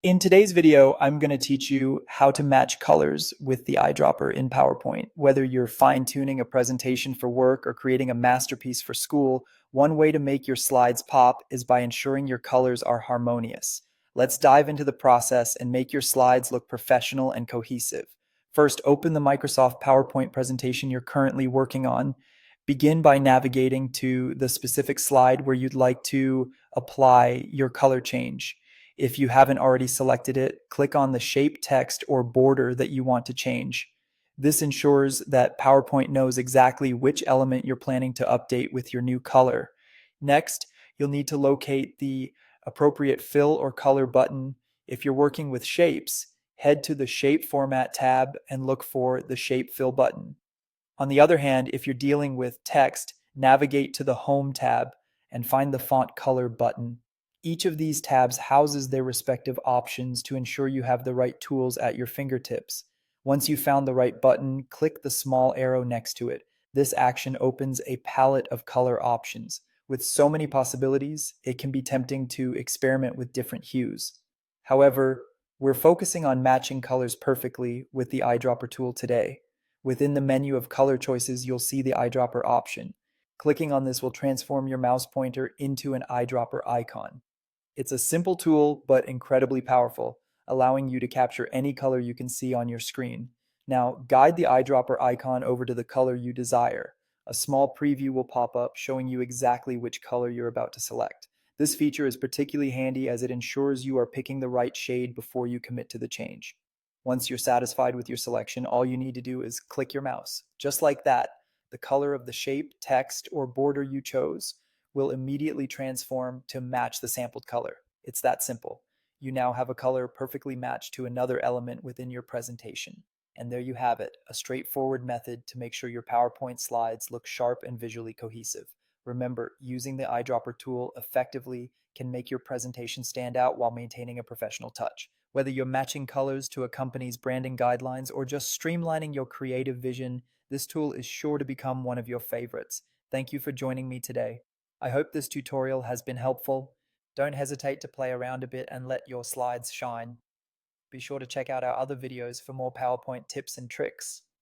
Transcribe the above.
In today's video, I'm going to teach you how to match colors with the eyedropper in PowerPoint. Whether you're fine-tuning a presentation for work or creating a masterpiece for school, one way to make your slides pop is by ensuring your colors are harmonious. Let's dive into the process and make your slides look professional and cohesive. First, open the Microsoft PowerPoint presentation you're currently working on. Begin by navigating to the specific slide where you'd like to apply your color change. If you haven't already selected it, click on the shape, text, or border that you want to change. This ensures that PowerPoint knows exactly which element you're planning to update with your new color. Next, you'll need to locate the appropriate fill or color button. If you're working with shapes, head to the Shape Format tab and look for the Shape Fill button. On the other hand, if you're dealing with text, navigate to the Home tab and find the Font Color button. Each of these tabs houses their respective options to ensure you have the right tools at your fingertips. Once you've found the right button, click the small arrow next to it. This action opens a palette of color options. With so many possibilities, it can be tempting to experiment with different hues. However, we're focusing on matching colors perfectly with the eyedropper tool today. Within the menu of color choices, you'll see the eyedropper option. Clicking on this will transform your mouse pointer into an eyedropper icon. It's a simple tool, but incredibly powerful, allowing you to capture any color you can see on your screen. Now, guide the eyedropper icon over to the color you desire. A small preview will pop up showing you exactly which color you're about to select. This feature is particularly handy as it ensures you are picking the right shade before you commit to the change. Once you're satisfied with your selection, all you need to do is click your mouse. Just like that, the color of the shape, text, or border you chose will immediately transform to match the sampled color. It's that simple. You now have a color perfectly matched to another element within your presentation. And there you have it, a straightforward method to make sure your PowerPoint slides look sharp and visually cohesive. Remember, using the eyedropper tool effectively can make your presentation stand out while maintaining a professional touch. Whether you're matching colors to a company's branding guidelines or just streamlining your creative vision, this tool is sure to become one of your favorites. Thank you for joining me today. I hope this tutorial has been helpful. Don't hesitate to play around a bit and let your slides shine. Be sure to check out our other videos for more PowerPoint tips and tricks.